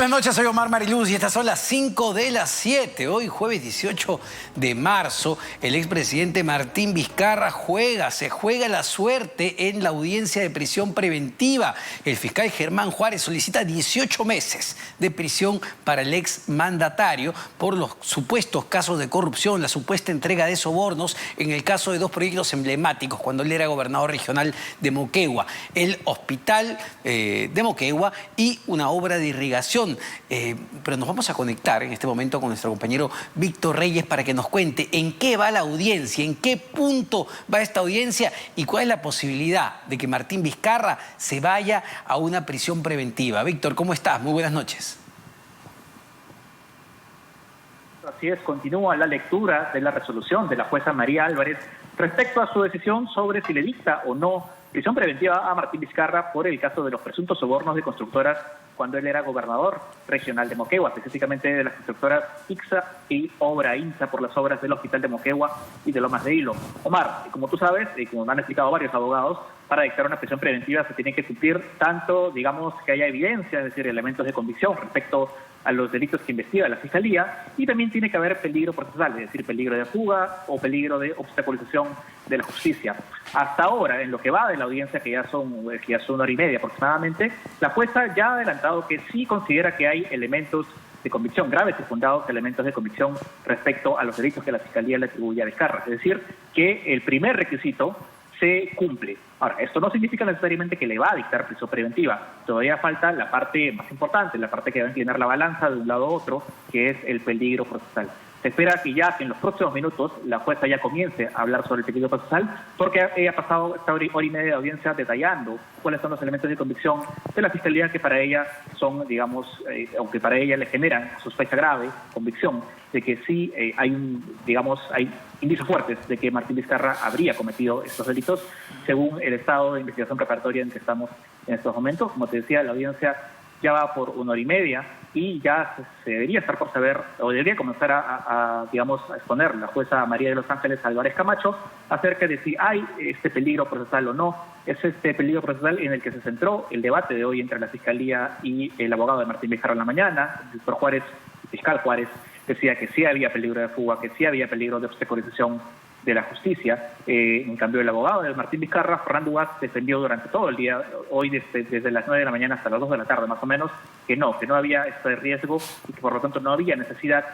Buenas noches, soy Omar Mariluz y estas son las 5 de las 7. Hoy, jueves 18 de marzo, el expresidente Martín Vizcarra se juega la suerte en la audiencia de prisión preventiva. El fiscal Germán Juárez solicita 18 meses de prisión para el exmandatario por los supuestos casos de corrupción, la supuesta entrega de sobornos en el caso de dos proyectos emblemáticos cuando él era gobernador regional de Moquegua, el hospital de Moquegua y una obra de irrigación. Pero nos vamos a conectar en este momento con nuestro compañero Víctor Reyes para que nos cuente en qué va la audiencia, en qué punto va esta audiencia y cuál es la posibilidad de que Martín Vizcarra se vaya a una prisión preventiva. Víctor, ¿cómo estás? Muy buenas noches. Así es, continúa la lectura de la resolución de la jueza María Álvarez respecto a su decisión sobre si le dicta o no prisión preventiva a Martín Vizcarra por el caso de los presuntos sobornos de constructoras cuando él era gobernador regional de Moquegua, específicamente de las constructoras ICSA y Obra INSA por las obras del Hospital de Moquegua y de Lomas de Hilo. Omar, como tú sabes, y como me han explicado varios abogados, para dictar una prisión preventiva se tiene que cumplir tanto, digamos, que haya evidencia, es decir, elementos de convicción respecto a los delitos que investiga la Fiscalía, y también tiene que haber peligro procesal, es decir, peligro de fuga o peligro de obstaculización de la justicia. Hasta ahora, en lo que va de la audiencia, que ya son 1 hora y media aproximadamente, la jueza ya ha adelantado que sí considera que hay elementos de convicción, graves y fundados elementos de convicción respecto a los delitos que la Fiscalía le atribuye a Vizcarra. Es decir, que el primer requisito se cumple. Ahora, esto no significa necesariamente que le va a dictar prisión preventiva. Todavía falta la parte más importante, la parte que va a inclinar la balanza de un lado a otro, que es el peligro procesal. Se espera que ya en los próximos minutos la jueza ya comience a hablar sobre el peligro procesal, porque ella ha pasado esta hora y media de audiencia detallando cuáles son los elementos de convicción de la Fiscalía que para ella son, digamos, aunque para ella le generan sospecha grave, convicción, de que sí hay hay indicios fuertes de que Martín Vizcarra habría cometido estos delitos, según el estado de investigación preparatoria en que estamos en estos momentos. Como te decía, la audiencia ya va por 1 hora y media y ya se debería estar por saber, o debería comenzar a exponer la jueza María de los Ángeles Álvarez Camacho acerca de si hay este peligro procesal o no. Es este peligro procesal en el que se centró el debate de hoy entre la Fiscalía y el abogado de Martín Vizcarra en la mañana. El doctor Juárez, el fiscal Juárez, decía que sí había peligro de fuga, que sí había peligro de obstaculización de la justicia. En cambio, el abogado de Martín Vizcarra, Fernando Ugaz, defendió durante todo el día, hoy desde las 9 de la mañana hasta las 2 de la tarde más o menos, que no había este riesgo y que por lo tanto no había necesidad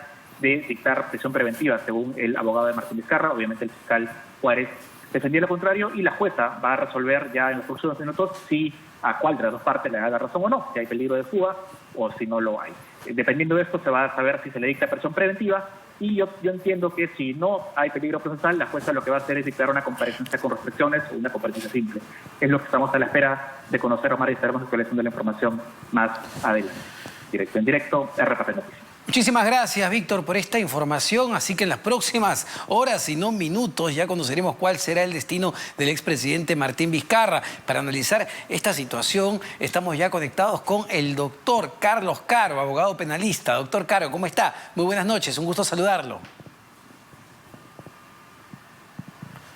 de dictar prisión preventiva, según el abogado de Martín Vizcarra. Obviamente el fiscal Juárez defendió lo contrario y la jueza va a resolver ya en los próximos minutos si a cuál de las dos partes le da la razón o no, si hay peligro de fuga o si no lo hay. Dependiendo de esto se va a saber si se le dicta prisión preventiva, y yo entiendo que si no hay peligro procesal, la jueza lo que va a hacer es dictar una comparecencia con restricciones o una comparecencia simple. Es lo que estamos a la espera de conocer, Omar, y estaremos actualizando la información más adelante. Directo en directo, RPP Noticias. Muchísimas gracias, Víctor, por esta información. Así que en las próximas horas y no minutos ya conoceremos cuál será el destino del expresidente Martín Vizcarra. Para analizar esta situación estamos ya conectados con el doctor Carlos Caro, abogado penalista. Doctor Caro, ¿cómo está? Muy buenas noches, un gusto saludarlo.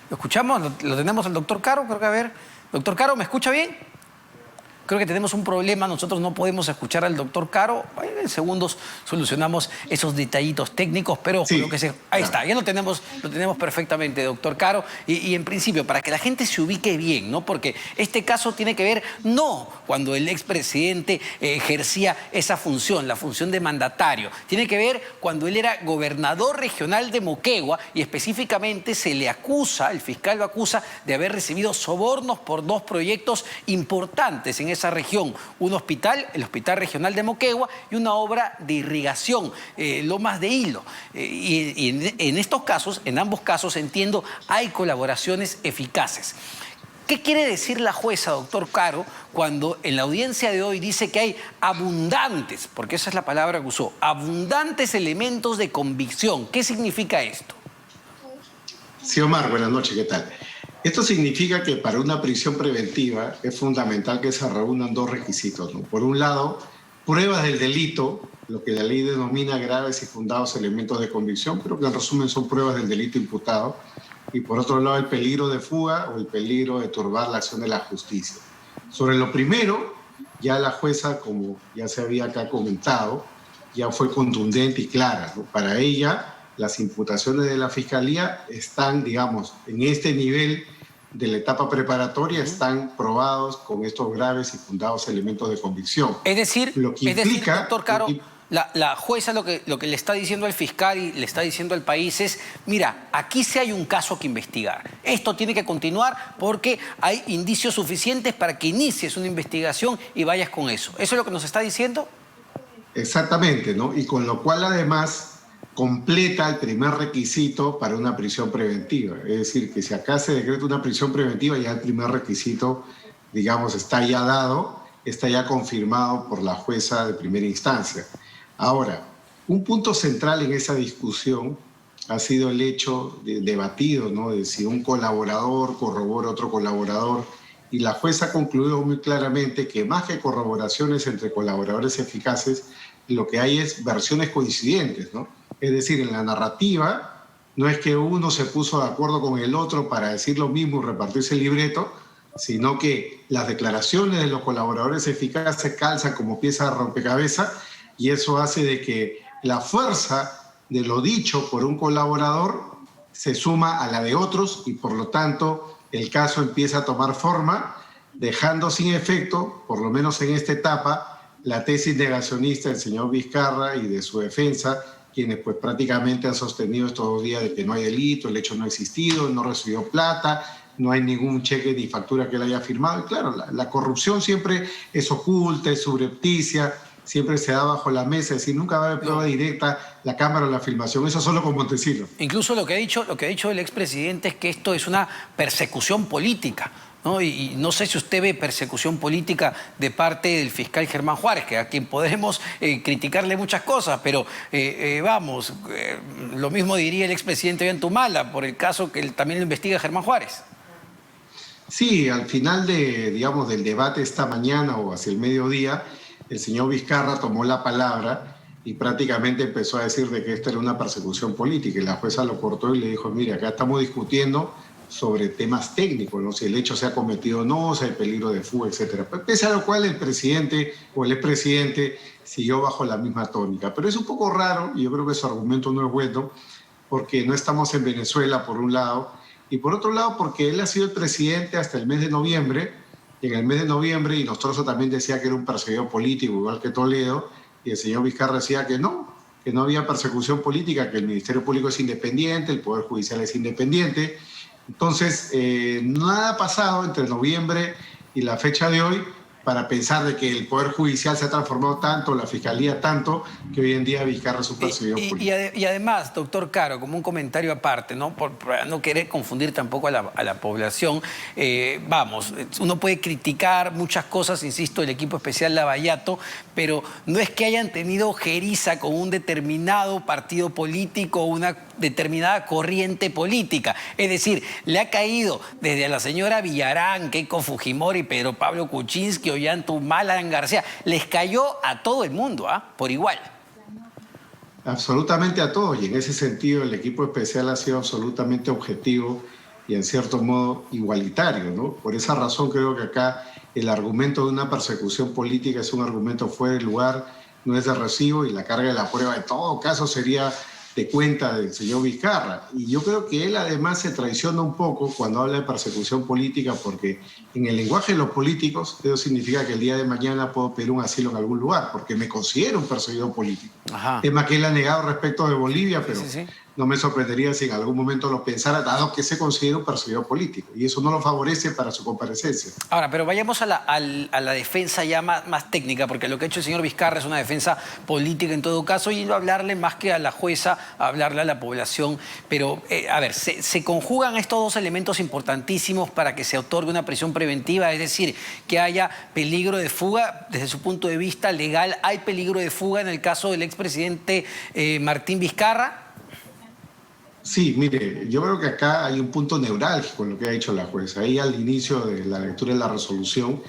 ¿Lo escuchamos? ¿Lo tenemos al doctor Caro? Creo que a ver. Doctor Caro, ¿me escucha bien? Creo que tenemos un problema, nosotros no podemos escuchar al doctor Caro. En segundos solucionamos esos detallitos técnicos, pero sí, lo que ahí está, ya lo tenemos perfectamente, doctor Caro. Y en principio, para que la gente se ubique bien, ¿no? Porque este caso tiene que ver no cuando el expresidente ejercía esa función, la función de mandatario. Tiene que ver cuando él era gobernador regional de Moquegua y específicamente se le acusa, el fiscal lo acusa de haber recibido sobornos por dos proyectos importantes en esa región, un hospital, el Hospital Regional de Moquegua, y una obra de irrigación, Lomas de Hilo. Y en estos casos, en ambos casos, entiendo, hay colaboraciones eficaces. ¿Qué quiere decir la jueza, doctor Caro, cuando en la audiencia de hoy dice que hay abundantes, porque esa es la palabra que usó, abundantes elementos de convicción? ¿Qué significa esto? Sí, Omar, buenas noches, ¿qué tal? Esto significa que para una prisión preventiva es fundamental que se reúnan dos requisitos, ¿no? Por un lado, pruebas del delito, lo que la ley denomina graves y fundados elementos de convicción, pero que en resumen son pruebas del delito imputado. Y por otro lado, el peligro de fuga o el peligro de turbar la acción de la justicia. Sobre lo primero, ya la jueza, como ya se había acá comentado, ya fue contundente y clara, ¿no? Para ella, las imputaciones de la Fiscalía están, digamos, en este nivel de la etapa preparatoria, están probados con estos graves y fundados elementos de convicción. Es decir, lo que implica, doctor Caro, la jueza lo que le está diciendo al fiscal y le está diciendo al país es, mira, aquí sí hay un caso que investigar. Esto tiene que continuar porque hay indicios suficientes para que inicies una investigación y vayas con eso. ¿Eso es lo que nos está diciendo? Exactamente, ¿no? Y con lo cual además completa el primer requisito para una prisión preventiva. Es decir, que si acá se decreta una prisión preventiva, ya el primer requisito, digamos, está ya dado, está ya confirmado por la jueza de primera instancia. Ahora, un punto central en esa discusión ha sido el hecho debatido, ¿no? De si un colaborador corrobora a otro colaborador, y la jueza concluyó muy claramente que más que corroboraciones entre colaboradores eficaces, lo que hay es versiones coincidentes, ¿no? Es decir, en la narrativa no es que uno se puso de acuerdo con el otro para decir lo mismo y repartirse el libreto, sino que las declaraciones de los colaboradores eficaces calzan como pieza de rompecabezas, y eso hace de que la fuerza de lo dicho por un colaborador se suma a la de otros y por lo tanto el caso empieza a tomar forma, dejando sin efecto, por lo menos en esta etapa, la tesis negacionista del señor Vizcarra y de su defensa, quienes pues prácticamente han sostenido estos 2 días de que no hay delito, el hecho no ha existido, no recibió plata, no hay ningún cheque ni factura que él haya firmado. Y claro, la corrupción siempre es oculta, es subrepticia, siempre se da bajo la mesa, es decir, nunca va a haber prueba directa, la cámara o la filmación, eso solo con Montesino. Incluso lo que ha dicho el expresidente es que esto es una persecución política, ¿no? Y no sé si usted ve persecución política de parte del fiscal Germán Juárez, que a quien podremos criticarle muchas cosas, pero lo mismo diría el expresidente Ollantumala por el caso que también lo investiga Germán Juárez. Sí, al final del debate esta mañana o hacia el mediodía, el señor Vizcarra tomó la palabra y prácticamente empezó a decir de que esta era una persecución política, y la jueza lo cortó y le dijo, mire, acá estamos discutiendo sobre temas técnicos, ¿no? Si el hecho se ha cometido o no, si hay peligro de fuga, etc. Pese a lo cual el presidente o el expresidente siguió bajo la misma tónica. Pero es un poco raro, y yo creo que su argumento no es bueno, porque no estamos en Venezuela, por un lado, y por otro lado, porque él ha sido el presidente hasta el mes de noviembre, y en el mes de noviembre, y Nostrozo también decía que era un perseguidor político, igual que Toledo, y el señor Vizcarra decía que no había persecución política, que el Ministerio Público es independiente, el Poder Judicial es independiente. Entonces, nada ha pasado entre noviembre y la fecha de hoy para pensar de que el Poder Judicial se ha transformado tanto, la Fiscalía tanto, que hoy en día Vizcarra es un perseguidor político. Y además, doctor Caro, como un comentario aparte, ¿no? Por no querer confundir tampoco a la población, uno puede criticar muchas cosas, insisto, el equipo especial Lavallato, pero no es que hayan tenido ojeriza con un determinado partido político o una determinada corriente política. Es decir, le ha caído desde a la señora Villarán, Keiko Fujimori, Pedro Pablo Kuczynski, Ollantumala, Alan García, les cayó a todo el mundo, por igual. Absolutamente a todos, y en ese sentido el equipo especial ha sido absolutamente objetivo y en cierto modo igualitario, ¿no? Por esa razón creo que acá el argumento de una persecución política es un argumento fuera de lugar, no es de recibo, y la carga de la prueba en todo caso sería de cuenta del señor Vizcarra. Y yo creo que él además se traiciona un poco cuando habla de persecución política, porque en el lenguaje de los políticos eso significa que el día de mañana puedo pedir un asilo en algún lugar, porque me considero un perseguidor político. Ajá. Es más que él ha negado respecto de Bolivia, pero sí. No me sorprendería si en algún momento lo pensara, dado que se considera un perseguidor político, y eso no lo favorece para su comparecencia. Ahora, pero vayamos a la defensa ya más técnica, porque lo que ha hecho el señor Vizcarra es una defensa política en todo caso, y no hablarle más que a la jueza, hablarle a la población. Pero, se conjugan estos dos elementos importantísimos para que se otorgue una prisión preventiva, es decir, que haya peligro de fuga. Desde su punto de vista legal, ¿hay peligro de fuga en el caso del expresidente Martín Vizcarra? Sí, mire, yo creo que acá hay un punto neurálgico en lo que ha dicho la jueza. Ella al inicio de la lectura de la resolución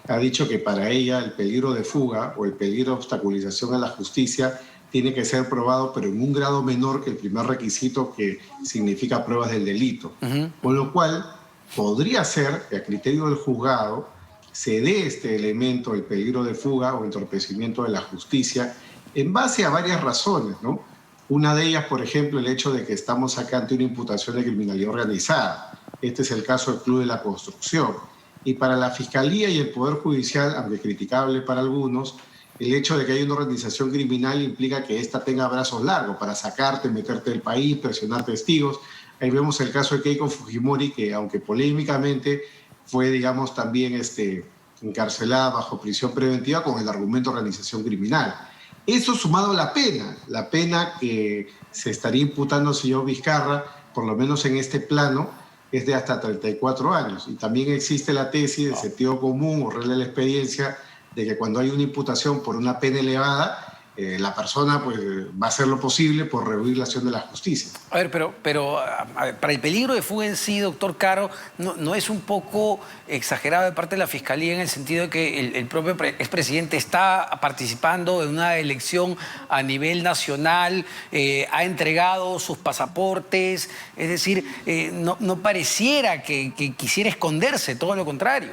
ha dicho que para ella el peligro de fuga o el peligro de obstaculización a la justicia tiene que ser probado, pero en un grado menor que el primer requisito, que significa pruebas del delito. Con lo cual podría ser, a criterio del juzgado, se dé este elemento, el peligro de fuga o entorpecimiento de la justicia, en base a varias razones, ¿no? Una de ellas, por ejemplo, el hecho de que estamos acá ante una imputación de criminalidad organizada. Este es el caso del Club de la Construcción. Y para la Fiscalía y el Poder Judicial, aunque criticable para algunos, el hecho de que haya una organización criminal implica que ésta tenga brazos largos para sacarte, meterte del país, presionar testigos. Ahí vemos el caso de Keiko Fujimori, que aunque polémicamente fue, digamos, también encarcelada bajo prisión preventiva con el argumento de organización criminal. Eso sumado a la pena que se estaría imputando al señor Vizcarra, por lo menos en este plano, es de hasta 34 años. Y también existe la tesis de sentido común o regla de la experiencia de que cuando hay una imputación por una pena elevada, la persona pues, va a hacer lo posible por rehuir la acción de la justicia. A ver, pero a ver, para el peligro de fuga en sí, doctor Caro, ¿no es un poco exagerado de parte de la Fiscalía en el sentido de que el propio expresidente está participando en una elección a nivel nacional, ha entregado sus pasaportes, es decir, no pareciera que quisiera esconderse, todo lo contrario?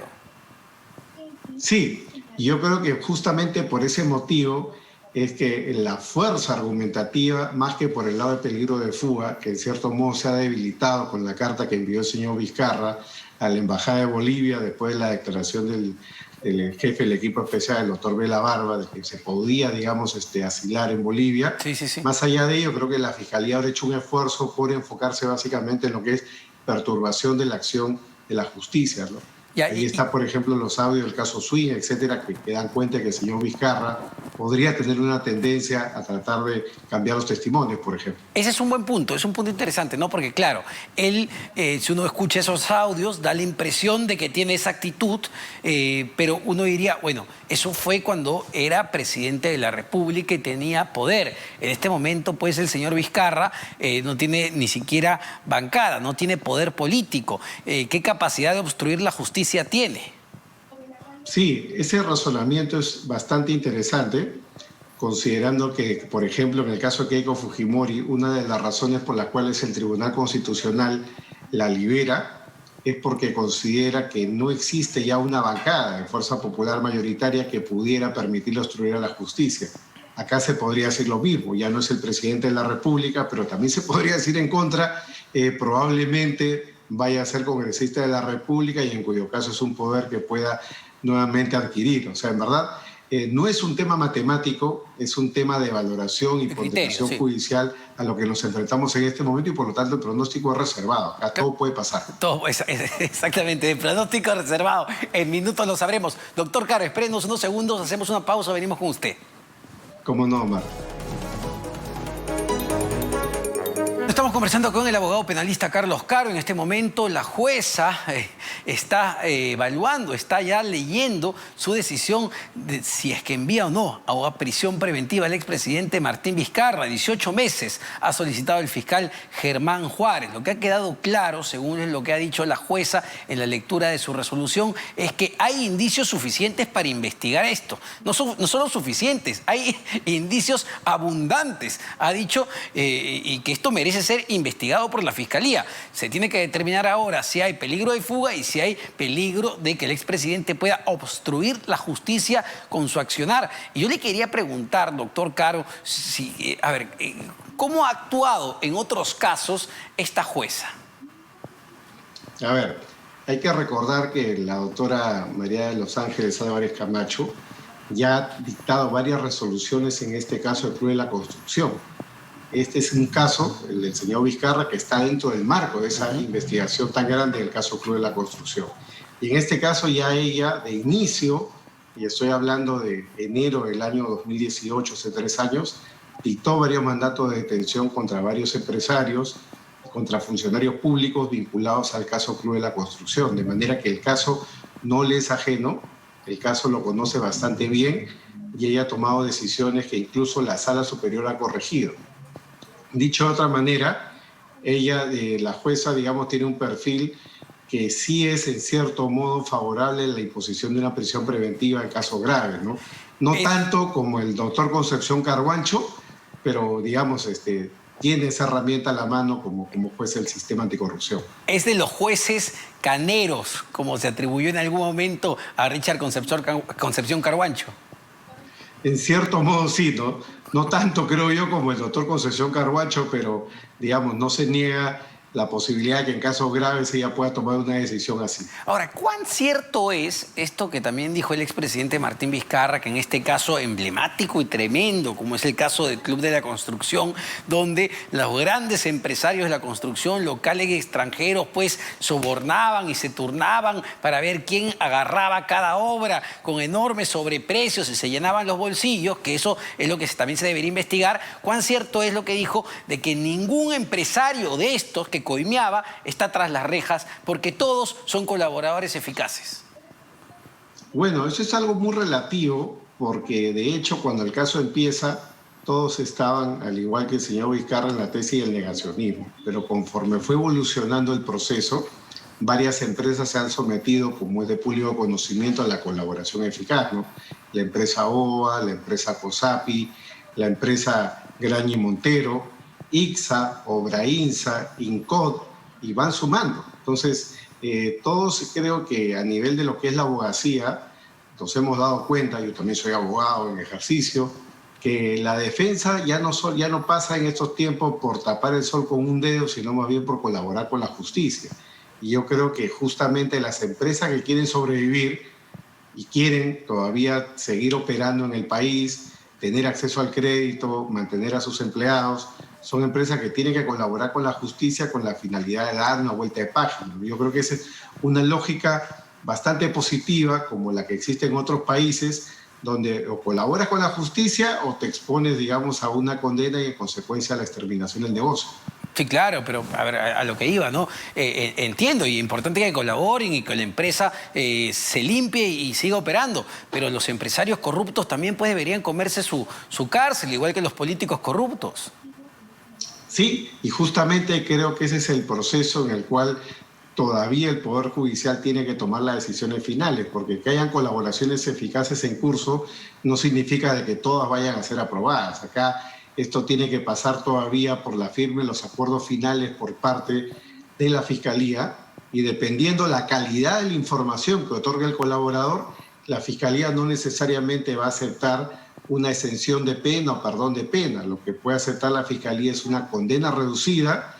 Sí, yo creo que justamente por ese motivo es que la fuerza argumentativa, más que por el lado de peligro de fuga, que en cierto modo se ha debilitado con la carta que envió el señor Vizcarra a la Embajada de Bolivia después de la declaración del jefe del equipo especial, el doctor Vela Barba, de que se podía, digamos, asilar en Bolivia. Sí, sí, sí. Más allá de ello, creo que la Fiscalía habrá hecho un esfuerzo por enfocarse básicamente en lo que es perturbación de la acción de la justicia, ¿no? Ahí está, por ejemplo, los audios del caso Swing, etcétera, que dan cuenta que el señor Vizcarra podría tener una tendencia a tratar de cambiar los testimonios, por ejemplo. Ese es un buen punto, es un punto interesante, ¿no? Porque, claro, él, si uno escucha esos audios, da la impresión de que tiene esa actitud, pero uno diría, bueno, eso fue cuando era presidente de la República y tenía poder. En este momento, pues, el señor Vizcarra no tiene ni siquiera bancada, no tiene poder político. ¿Qué capacidad de obstruir la justicia tiene? Sí, ese razonamiento es bastante interesante, considerando que, por ejemplo, en el caso de Keiko Fujimori, una de las razones por las cuales el Tribunal Constitucional la libera es porque considera que no existe ya una bancada de fuerza popular mayoritaria que pudiera permitirle obstruir a la justicia. Acá se podría decir lo mismo, ya no es el presidente de la República, pero también se podría decir en contra, probablemente vaya a ser congresista de la República y en cuyo caso es un poder que pueda nuevamente adquirir. O sea, en verdad, no es un tema matemático, es un tema de valoración y ponderación judicial a lo que nos enfrentamos en este momento y por lo tanto el pronóstico es reservado. Acá todo puede pasar. Todo, exactamente, el pronóstico es reservado. En minutos lo sabremos. Doctor Caro, espérenos unos segundos, hacemos una pausa, venimos con usted. ¿Cómo no, Omar? Estamos conversando con el abogado penalista Carlos Caro. En este momento la jueza está evaluando, está ya leyendo su decisión de si es que envía o no a prisión preventiva al expresidente Martín Vizcarra. 18 meses ha solicitado el fiscal Germán Juárez. Lo que ha quedado claro, según lo que ha dicho la jueza en la lectura de su resolución, es que hay indicios suficientes para investigar esto. No solo suficientes, hay indicios abundantes. Ha dicho y que esto merece ser investigado por la Fiscalía. Se tiene que determinar ahora si hay peligro de fuga y si hay peligro de que el expresidente pueda obstruir la justicia con su accionar. Y yo le quería preguntar, doctor Caro, ¿cómo ha actuado en otros casos esta jueza? A ver, hay que recordar que la doctora María de los Ángeles Álvarez Camacho ya ha dictado varias resoluciones en este caso del Club de la Construcción. Este es un caso, el del señor Vizcarra, que está dentro del marco de esa investigación tan grande del caso Club de la Construcción. Y en este caso ya ella, de inicio, y estoy hablando de enero del año 2018, hace 3 años, dictó varios mandatos de detención contra varios empresarios, contra funcionarios públicos vinculados al caso Club de la Construcción, de manera que el caso no le es ajeno, el caso lo conoce bastante bien y ella ha tomado decisiones que incluso la Sala Superior ha corregido. Dicho de otra manera, ella, la jueza, digamos, tiene un perfil que sí es en cierto modo favorable a la imposición de una prisión preventiva en casos graves, ¿no? No tanto como el doctor Concepción Carguancho, pero digamos, tiene esa herramienta a la mano como juez del sistema anticorrupción. Es de los jueces caneros, como se atribuyó en algún momento a Richard Concepción Carhuancho. En cierto modo sí, ¿no? No tanto creo yo como el doctor Concepción Carhuancho, pero digamos, no se niega la posibilidad de que en casos graves ella pueda tomar una decisión así. Ahora, ¿cuán cierto es esto que también dijo el expresidente Martín Vizcarra, que en este caso emblemático y tremendo, como es el caso del Club de la Construcción, donde los grandes empresarios de la construcción, locales y extranjeros, pues sobornaban y se turnaban para ver quién agarraba cada obra con enormes sobreprecios y se llenaban los bolsillos, que eso es lo que también se debería investigar? ¿Cuán cierto es lo que dijo de que ningún empresario de estos que coimeaba está tras las rejas porque todos son colaboradores eficaces? Bueno, eso es algo muy relativo porque de hecho cuando el caso empieza todos estaban, al igual que el señor Vizcarra, en la tesis del negacionismo, pero conforme fue evolucionando el proceso, varias empresas se han sometido, como es de público conocimiento, a la colaboración eficaz, ¿no? La empresa OA, la empresa COSAPI, la empresa Grañi Montero, ICSA, Obrainsa, INCOD, y van sumando. Entonces, todos creo que a nivel de lo que es la abogacía, nos hemos dado cuenta, yo también soy abogado en ejercicio, que la defensa ya no pasa en estos tiempos por tapar el sol con un dedo, sino más bien por colaborar con la justicia. Y yo creo que justamente las empresas que quieren sobrevivir y quieren todavía seguir operando en el país, tener acceso al crédito, mantener a sus empleados, son empresas que tienen que colaborar con la justicia con la finalidad de dar una vuelta de página. Yo creo que esa es una lógica bastante positiva, como la que existe en otros países, donde o colaboras con la justicia o te expones, digamos, a una condena y en consecuencia a la exterminación del negocio. Sí, claro, pero a ver, a lo que iba, ¿no? Entiendo, y es importante que colaboren y que la empresa se limpie y siga operando, pero los empresarios corruptos también pues deberían comerse su cárcel, igual que los políticos corruptos. Sí, y justamente creo que ese es el proceso en el cual todavía el Poder Judicial tiene que tomar las decisiones finales, porque que hayan colaboraciones eficaces en curso no significa de que todas vayan a ser aprobadas. Acá esto tiene que pasar todavía por la firma de los acuerdos finales por parte de la Fiscalía, y dependiendo la calidad de la información que otorgue el colaborador, la Fiscalía no necesariamente va a aceptar una exención de pena o perdón de pena. Lo que puede aceptar la Fiscalía es una condena reducida,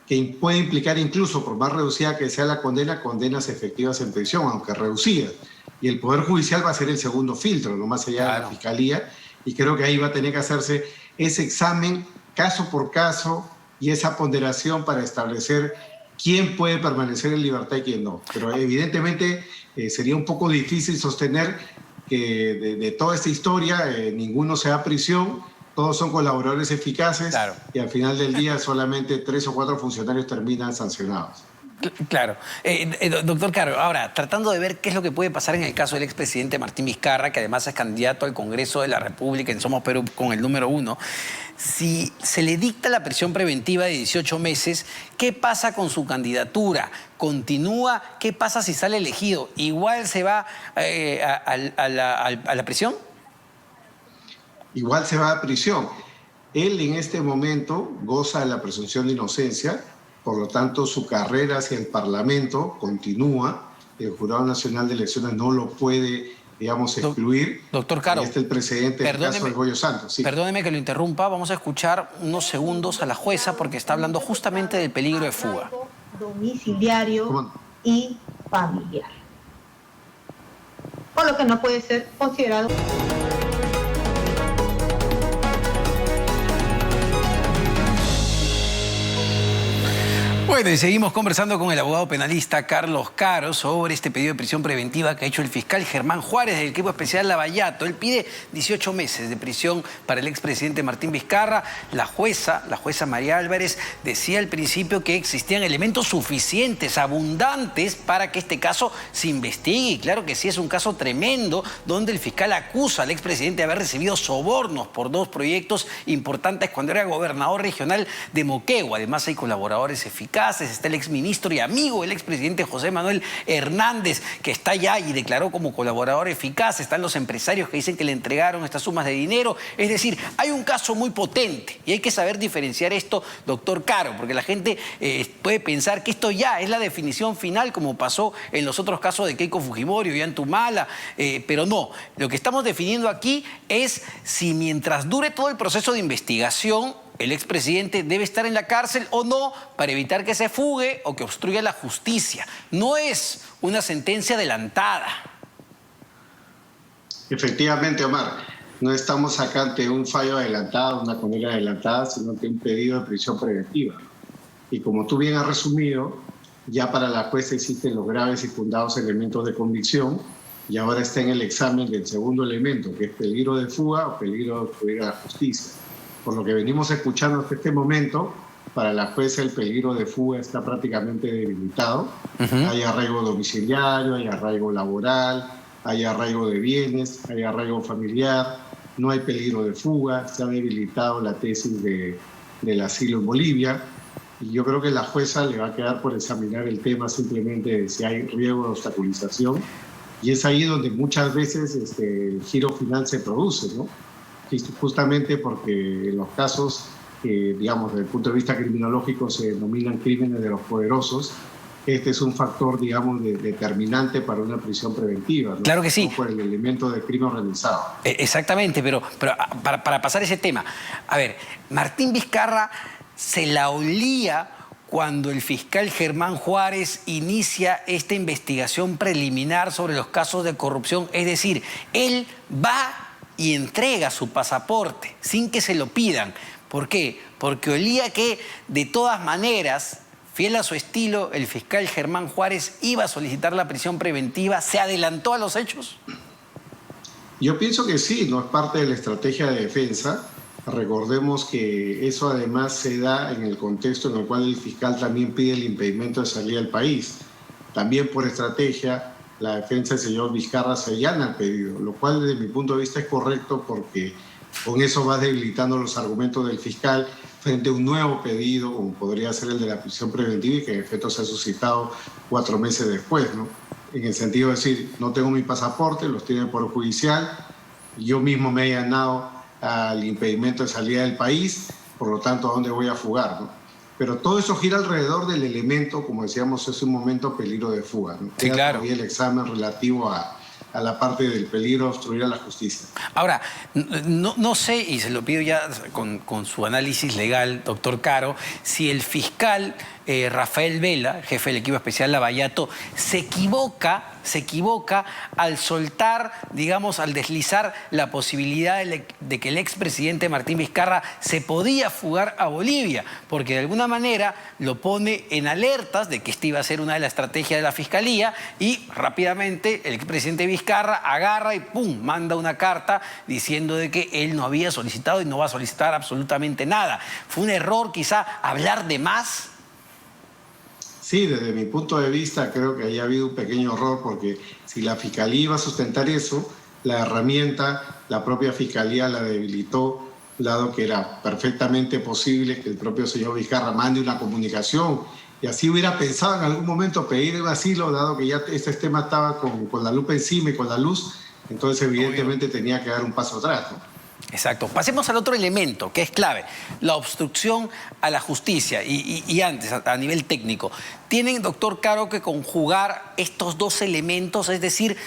que puede implicar incluso, por más reducida que sea la condena, condenas efectivas en prisión, aunque reducidas. Y el Poder Judicial va a ser el segundo filtro, no más allá de la Fiscalía, y creo que ahí va a tener que hacerse ese examen caso por caso y esa ponderación para establecer quién puede permanecer en libertad y quién no. Pero evidentemente sería un poco difícil sostener que de toda esta historia ninguno se da a prisión, todos son colaboradores eficaces, claro, y al final del día solamente 3 o 4 funcionarios terminan sancionados. Claro. Doctor Caro, ahora, tratando de ver qué es lo que puede pasar en el caso del expresidente Martín Vizcarra, que además es candidato al Congreso de la República en Somos Perú con el número 1, si se le dicta la prisión preventiva de 18 meses, ¿qué pasa con su candidatura? ¿Continúa? ¿Qué pasa si sale elegido? ¿Igual se va a la prisión? Igual se va a prisión. Él en este momento goza de la presunción de inocencia, por lo tanto su carrera hacia el Parlamento continúa. El Jurado Nacional de Elecciones no lo puede, digamos, excluir. Doctor Caro, este es el precedente del caso de Goyo Santos. Sí. Perdóneme que lo interrumpa, vamos a escuchar unos segundos a la jueza porque está hablando justamente del peligro de fuga. Domiciliario y familiar. Por lo que no puede ser considerado... Bueno, y seguimos conversando con el abogado penalista Carlos Caro sobre este pedido de prisión preventiva que ha hecho el fiscal Germán Juárez del equipo especial Lavallato. Él pide 18 meses de prisión para el expresidente Martín Vizcarra. La jueza María Álvarez, decía al principio que existían elementos suficientes, abundantes, para que este caso se investigue. Y claro que sí, es un caso tremendo donde el fiscal acusa al expresidente de haber recibido sobornos por 2 proyectos importantes cuando era gobernador regional de Moquegua. Además hay colaboradores eficaces. eficaces, está el exministro y amigo del expresidente José Manuel Hernández, que está allá y declaró como colaborador eficaz, están los empresarios que dicen que le entregaron estas sumas de dinero. Es decir, hay un caso muy potente y hay que saber diferenciar esto, doctor Caro, porque la gente puede pensar que esto ya es la definición final, como pasó en los otros casos de Keiko Fujimori o Yantumala, pero no. Lo que estamos definiendo aquí es si mientras dure todo el proceso de investigación, el expresidente debe estar en la cárcel o no para evitar que se fugue o que obstruya la justicia. No es una sentencia adelantada. Efectivamente, Omar, no estamos acá ante un fallo adelantado, una condena adelantada, sino ante un pedido de prisión preventiva. Y como tú bien has resumido, ya para la jueza existen los graves y fundados elementos de convicción y ahora está en el examen del segundo elemento, que es peligro de fuga o peligro de obstruir a la justicia. Por lo que venimos escuchando hasta este momento, para la jueza el peligro de fuga está prácticamente debilitado. Hay arraigo domiciliario, hay arraigo laboral, hay arraigo de bienes, hay arraigo familiar, no hay peligro de fuga, se ha debilitado la tesis del asilo en Bolivia. Y yo creo que la jueza le va a quedar por examinar el tema simplemente de si hay riesgo de obstaculización. Y es ahí donde muchas veces el giro final se produce, ¿no? Justamente porque en los casos que, digamos, desde el punto de vista criminológico se denominan crímenes de los poderosos, este es un factor, digamos, determinante para una prisión preventiva, ¿no? Claro que sí. No por el elemento de crimen organizado. Exactamente, pero para pasar ese tema, a ver, Martín Vizcarra se la olía cuando el fiscal Germán Juárez inicia esta investigación preliminar sobre los casos de corrupción, es decir, él va y entrega su pasaporte sin que se lo pidan. ¿Por qué? Porque olía que, de todas maneras, fiel a su estilo, el fiscal Germán Juárez iba a solicitar la prisión preventiva. ¿Se adelantó a los hechos? Yo pienso que sí, no es parte de la estrategia de defensa. Recordemos que eso además se da en el contexto en el cual el fiscal también pide el impedimento de salida del país. También por estrategia, la defensa del señor Vizcarra se allana al pedido, lo cual desde mi punto de vista es correcto porque con eso va debilitando los argumentos del fiscal frente a un nuevo pedido, como podría ser el de la prisión preventiva y que en efecto se ha suscitado 4 meses después, ¿no? En el sentido de decir, no tengo mi pasaporte, los tiene por judicial, yo mismo me he allanado al impedimento de salida del país, por lo tanto, ¿a dónde voy a fugar, no? Pero todo eso gira alrededor del elemento, como decíamos hace un momento, peligro de fuga, ¿no? Sí, claro. Todavía el examen relativo a la parte del peligro de obstruir a la justicia. Ahora, no sé, y se lo pido ya con su análisis legal, doctor Caro, si el fiscal Rafael Vela, jefe del equipo especial Lavallato, se equivoca al soltar, digamos, al deslizar la posibilidad de que el expresidente Martín Vizcarra se podía fugar a Bolivia, porque de alguna manera lo pone en alertas de que esta iba a ser una de las estrategias de la Fiscalía y rápidamente el expresidente Vizcarra agarra y ¡pum!, manda una carta diciendo de que él no había solicitado y no va a solicitar absolutamente nada. ¿Fue un error quizá hablar de más? Sí, desde mi punto de vista creo que haya habido un pequeño error porque si la Fiscalía iba a sustentar eso, la herramienta, la propia Fiscalía la debilitó, dado que era perfectamente posible que el propio señor Vizcarra mande una comunicación y así hubiera pensado en algún momento pedir el asilo, dado que ya este tema estaba con la lupa encima y con la luz, entonces evidentemente tenía que dar un paso atrás, ¿no? Exacto. Pasemos al otro elemento, que es clave, la obstrucción a la justicia. Y antes, a nivel técnico, ¿tienen, doctor Caro, que conjugar estos dos elementos? Es decir,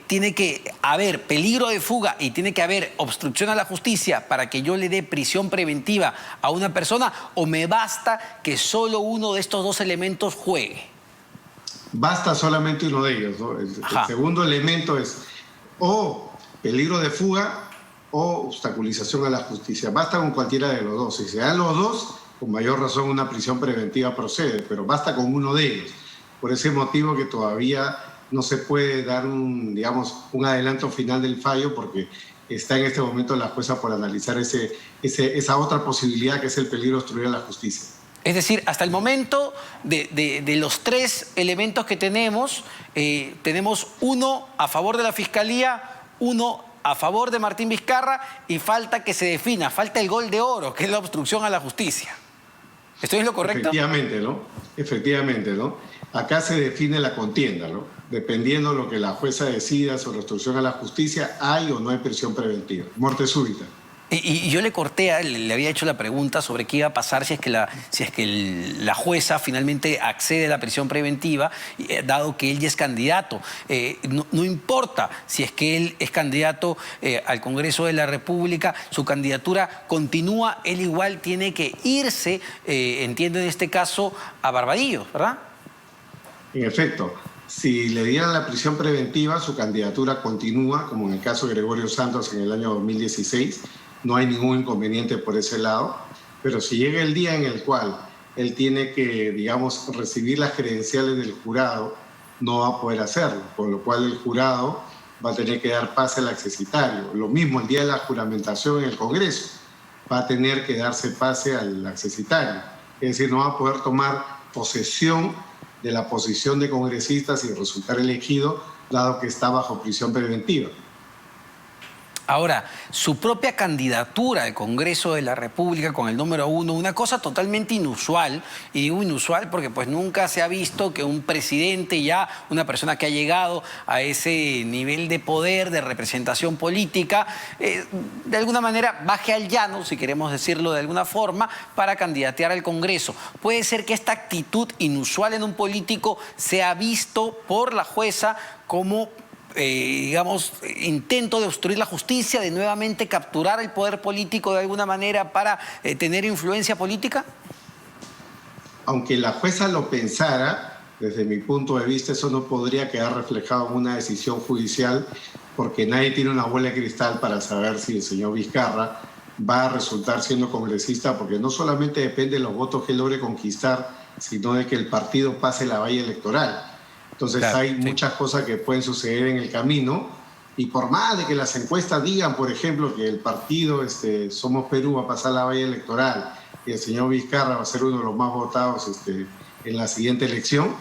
tiene que haber peligro de fuga y tiene que haber obstrucción a la justicia para que yo le dé prisión preventiva a una persona, ¿o me basta que solo uno de estos dos elementos juegue? Basta solamente uno de ellos, ¿no? El segundo elemento es o peligro de fuga o obstaculización a la justicia. Basta con cualquiera de los dos. Si se dan los dos, con mayor razón una prisión preventiva procede, pero basta con uno de ellos. Por ese motivo que todavía no se puede dar un adelanto final del fallo porque está en este momento la jueza por analizar esa otra posibilidad que es el peligro de obstruir a la justicia. Es decir, hasta el momento de los 3 elementos que tenemos uno a favor de la Fiscalía, uno a favor de Martín Vizcarra y falta que se defina, falta el gol de oro, que es la obstrucción a la justicia. ¿Estoy en lo correcto? Efectivamente, ¿no? Acá se define la contienda, ¿no? Dependiendo de lo que la jueza decida sobre obstrucción a la justicia, hay o no hay prisión preventiva. Muerte súbita. Y yo le corté, le había hecho la pregunta sobre qué iba a pasar si es que la jueza finalmente accede a la prisión preventiva, dado que él ya es candidato. No importa si es que él es candidato al Congreso de la República, su candidatura continúa, él igual tiene que irse, entiendo en este caso, a Barbadillos, ¿verdad? En efecto, si le dieran la prisión preventiva, su candidatura continúa, como en el caso de Gregorio Santos en el año 2016, no hay ningún inconveniente por ese lado, pero si llega el día en el cual él tiene que, digamos, recibir las credenciales del jurado, no va a poder hacerlo, con lo cual el jurado va a tener que dar pase al accesitario. Lo mismo el día de la juramentación en el Congreso, va a tener que darse pase al accesitario, es decir, no va a poder tomar posesión de la posición de congresistas y resultar elegido, dado que está bajo prisión preventiva. Ahora, su propia candidatura al Congreso de la República con el número 1, una cosa totalmente inusual, y digo inusual porque pues nunca se ha visto que un presidente ya, una persona que ha llegado a ese nivel de poder, de representación política, de alguna manera baje al llano, si queremos decirlo de alguna forma, para candidatear al Congreso. Puede ser que esta actitud inusual en un político sea visto por la jueza como digamos, intento de obstruir la justicia, de nuevamente capturar el poder político de alguna manera para tener influencia política? Aunque la jueza lo pensara, desde mi punto de vista, eso no podría quedar reflejado en una decisión judicial, porque nadie tiene una bola de cristal para saber si el señor Vizcarra va a resultar siendo congresista, porque no solamente depende de los votos que logre conquistar, sino de que el partido pase la valla electoral. Entonces claro, hay muchas cosas que pueden suceder en el camino, y por más de que las encuestas digan, por ejemplo, que el partido Somos Perú va a pasar la valla electoral y el señor Vizcarra va a ser uno de los más votados en la siguiente elección,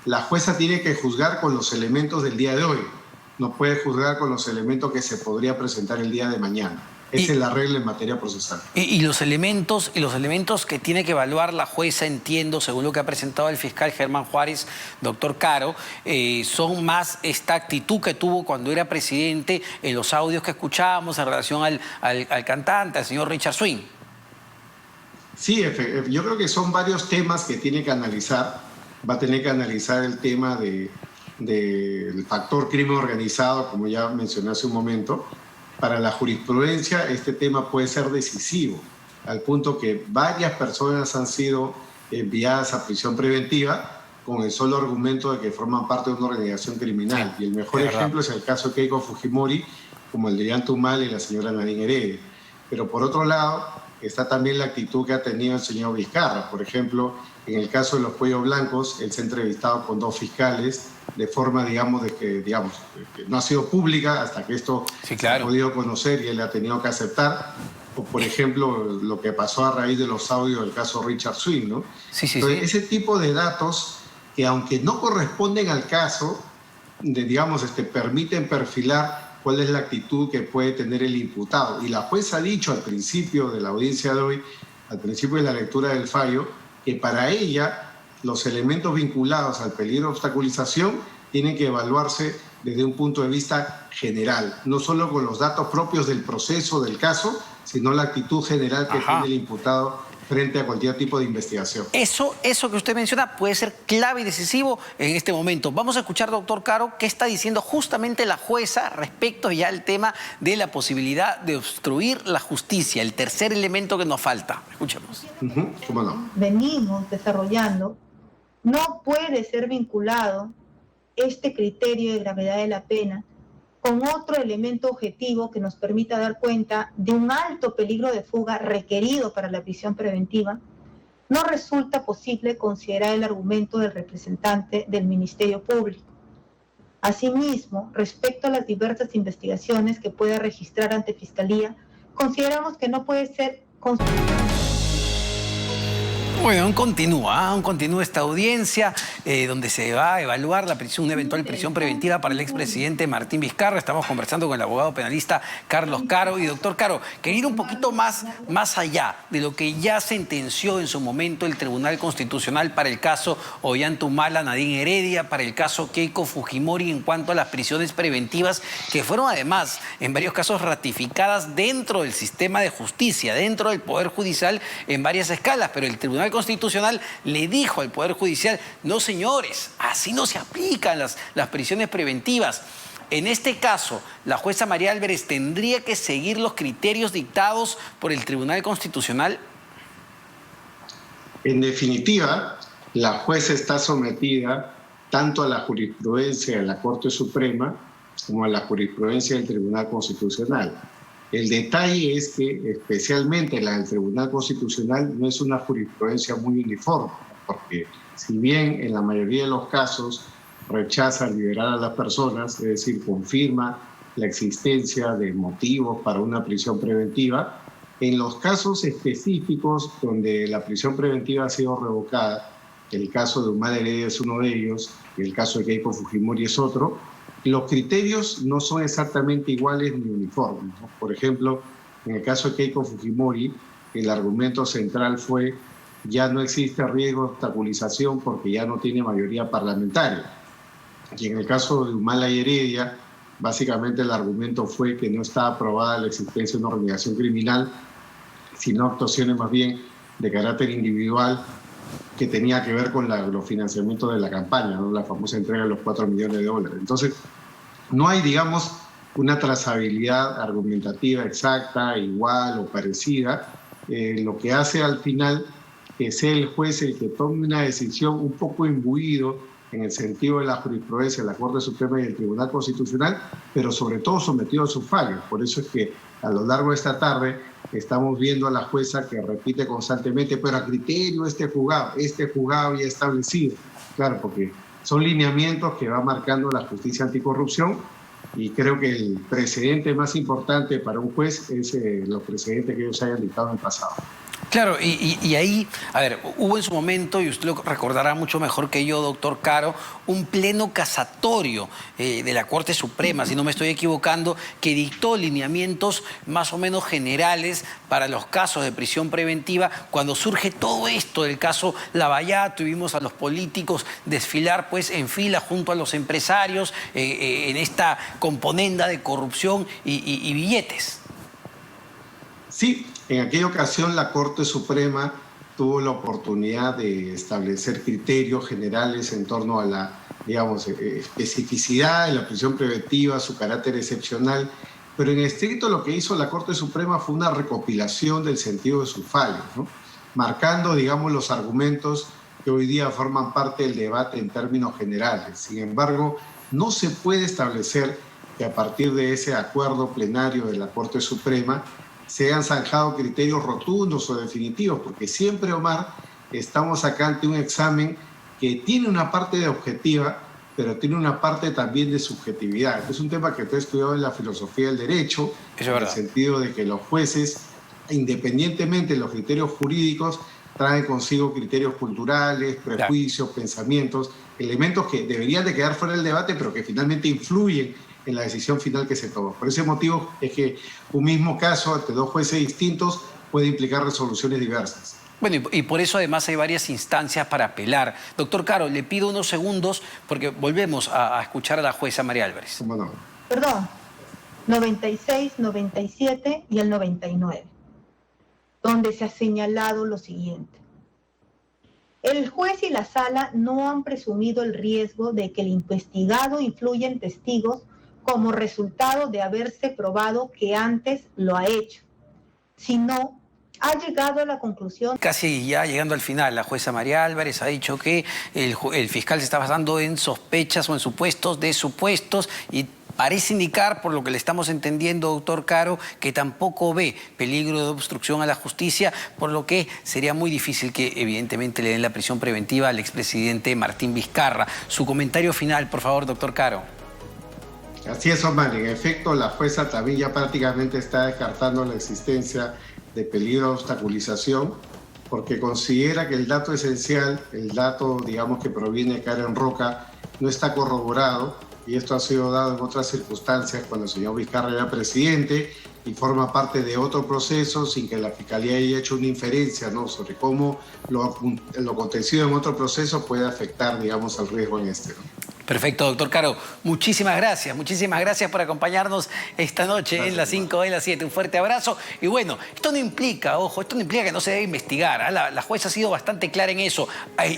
la jueza tiene que juzgar con los elementos del día de hoy, no puede juzgar con los elementos que se podría presentar el día de mañana. Esa es la regla en materia procesal. Y los elementos que tiene que evaluar la jueza, entiendo, según lo que ha presentado el fiscal Germán Juárez, doctor Caro, son más esta actitud que tuvo cuando era presidente en los audios que escuchábamos en relación al cantante, al señor Richard Swing. Sí, yo creo que son varios temas que tiene que analizar. Va a tener que analizar el tema del factor crimen organizado, como ya mencioné hace un momento. Para la jurisprudencia este tema puede ser decisivo, al punto que varias personas han sido enviadas a prisión preventiva con el solo argumento de que forman parte de una organización criminal. Sí, y el mejor ejemplo es el caso de Keiko Fujimori, como el de Jan Tumal y la señora Nadine Heredia. Pero por otro lado está también la actitud que ha tenido el señor Vizcarra. Por ejemplo, en el caso de los cuellos blancos, él se ha entrevistado con 2 fiscales de forma, digamos, que no ha sido pública hasta que esto se ha podido conocer y él ha tenido que aceptar. O, por ejemplo, lo que pasó a raíz de los audios del caso Richard Swing, ¿no? Entonces, ese tipo de datos que, aunque no corresponden al caso, permiten perfilar cuál es la actitud que puede tener el imputado. Y la jueza ha dicho al principio de la audiencia de hoy, al principio de la lectura del fallo, que para ella los elementos vinculados al peligro de obstaculización tienen que evaluarse desde un punto de vista general, no solo con los datos propios del proceso del caso, sino la actitud general que tiene el imputado frente a cualquier tipo de investigación. Eso que usted menciona puede ser clave y decisivo en este momento. Vamos a escuchar, doctor Caro, qué está diciendo justamente la jueza respecto ya al tema de la posibilidad de obstruir la justicia, el tercer elemento que nos falta. Escuchemos. ¿Cómo no? Venimos desarrollando, no puede ser vinculado este criterio de gravedad de la pena con otro elemento objetivo que nos permita dar cuenta de un alto peligro de fuga requerido para la prisión preventiva, no resulta posible considerar el argumento del representante del Ministerio Público. Asimismo, respecto a las diversas investigaciones que pueda registrar ante Fiscalía, consideramos que no puede ser Bueno, aún continúa esta audiencia donde se va a evaluar una eventual prisión preventiva para el expresidente Martín Vizcarra. Estamos conversando con el abogado penalista Carlos Caro. Y doctor Caro, quería ir un poquito más allá de lo que ya sentenció en su momento el Tribunal Constitucional para el caso Ollanta-Humala, Nadine Heredia, para el caso Keiko Fujimori en cuanto a las prisiones preventivas, que fueron además en varios casos ratificadas dentro del sistema de justicia, dentro del Poder Judicial en varias escalas, pero el Tribunal Constitucional le dijo al Poder Judicial: no señores, así no se aplican las prisiones preventivas. En este caso, la jueza María Álvarez tendría que seguir los criterios dictados por el Tribunal Constitucional. En definitiva, la jueza está sometida tanto a la jurisprudencia de la Corte Suprema como a la jurisprudencia del Tribunal Constitucional. El detalle es que, especialmente la del Tribunal Constitucional, no es una jurisprudencia muy uniforme, porque si bien en la mayoría de los casos rechaza liberar a las personas, es decir, confirma la existencia de motivos para una prisión preventiva, en los casos específicos donde la prisión preventiva ha sido revocada, el caso de Humala Heredia es uno de ellos, y el caso de Keiko Fujimori es otro, los criterios no son exactamente iguales ni uniformes, ¿no? Por ejemplo, en el caso de Keiko Fujimori, el argumento central fue: ya no existe riesgo de obstaculización porque ya no tiene mayoría parlamentaria. Y en el caso de Humala y Heredia, básicamente el argumento fue que no estaba aprobada la existencia de una organización criminal, sino actuaciones más bien de carácter individual que tenía que ver con los financiamientos de la campaña, ¿no? La famosa entrega de los $4 millones. Entonces, no hay, digamos, una trazabilidad argumentativa exacta, igual o parecida. Lo que hace al final que sea el juez el que tome una decisión un poco imbuido en el sentido de la jurisprudencia de la Corte Suprema y del Tribunal Constitucional, pero sobre todo sometido a sus fallos. Por eso es que a lo largo de esta tarde estamos viendo a la jueza que repite constantemente: pero a criterio este juzgado ya establecido. Claro, porque son lineamientos que va marcando la justicia anticorrupción, y creo que el precedente más importante para un juez es los precedentes que ellos hayan dictado en el pasado. Claro, y ahí, a ver, hubo en su momento, y usted lo recordará mucho mejor que yo, doctor Caro, un pleno casatorio de la Corte Suprema, si no me estoy equivocando, que dictó lineamientos más o menos generales para los casos de prisión preventiva. Cuando surge todo esto del caso Lavallato, tuvimos a los políticos desfilar pues en fila junto a los empresarios en esta componenda de corrupción y billetes. Sí, en aquella ocasión la Corte Suprema tuvo la oportunidad de establecer criterios generales en torno a la, digamos, especificidad de la prisión preventiva, su carácter excepcional, pero en estricto lo que hizo la Corte Suprema fue una recopilación del sentido de sus fallos, ¿no? Marcando, digamos, los argumentos que hoy día forman parte del debate en términos generales. Sin embargo, no se puede establecer que a partir de ese acuerdo plenario de la Corte Suprema se han zanjado criterios rotundos o definitivos, porque siempre, Omar, estamos acá ante un examen que tiene una parte de objetiva, pero tiene una parte también de subjetividad. Es un tema que tú has estudiado en la filosofía del derecho, en el sentido de que los jueces, independientemente de los criterios jurídicos, traen consigo criterios culturales, prejuicios, pensamientos, elementos que deberían de quedar fuera del debate, pero que finalmente influyen en la decisión final que se toma. Por ese motivo es que un mismo caso ante dos jueces distintos puede implicar resoluciones diversas. Bueno, y por eso además hay varias instancias para apelar. Doctor Caro, le pido unos segundos porque volvemos a escuchar a la jueza María Álvarez. ¿Cómo no? Perdón, 96, 97 y el 99, donde se ha señalado lo siguiente. El juez y la sala no han presumido el riesgo de que el investigado influya en testigos como resultado de haberse probado que antes lo ha hecho, sino ha llegado a la conclusión... Casi ya llegando al final, la jueza María Álvarez ha dicho que el fiscal se está basando en sospechas o en supuestos de supuestos, y parece indicar, por lo que le estamos entendiendo, doctor Caro, que tampoco ve peligro de obstrucción a la justicia, por lo que sería muy difícil que evidentemente le den la prisión preventiva al expresidente Martín Vizcarra. Su comentario final, por favor, doctor Caro. Así es, Omar. En efecto, la jueza también ya prácticamente está descartando la existencia de peligro de obstaculización. porque considera que el dato esencial, el dato, digamos, que proviene de Karen Roca, no está corroborado, y esto ha sido dado en otras circunstancias cuando el señor Vizcarra era presidente y forma parte de otro proceso sin que la Fiscalía haya hecho una inferencia, ¿no?, sobre cómo lo acontecido en otro proceso puede afectar, digamos, al riesgo en este, ¿no? Perfecto, doctor Caro. Muchísimas gracias por acompañarnos esta noche en las 5 de las 7. Un fuerte abrazo. Y bueno, esto no implica, ojo, esto no implica que no se debe investigar, ¿eh? La jueza ha sido bastante clara en eso.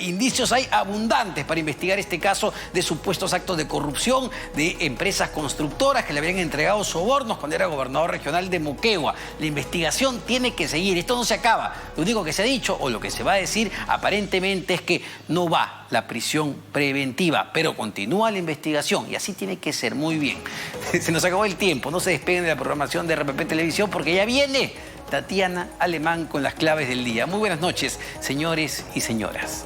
Indicios hay abundantes para investigar este caso de supuestos actos de corrupción de empresas constructoras que le habrían entregado sobornos cuando era gobernador regional de Moquegua. La investigación tiene que seguir. Esto no se acaba. Lo único que se ha dicho, o lo que se va a decir aparentemente, es que no va la prisión preventiva, pero continúa la investigación y así tiene que ser. Muy bien. Se nos acabó el tiempo. No se despeguen de la programación de RPP Televisión porque ya viene Tatiana Alemán con las claves del día. Muy buenas noches, señores y señoras.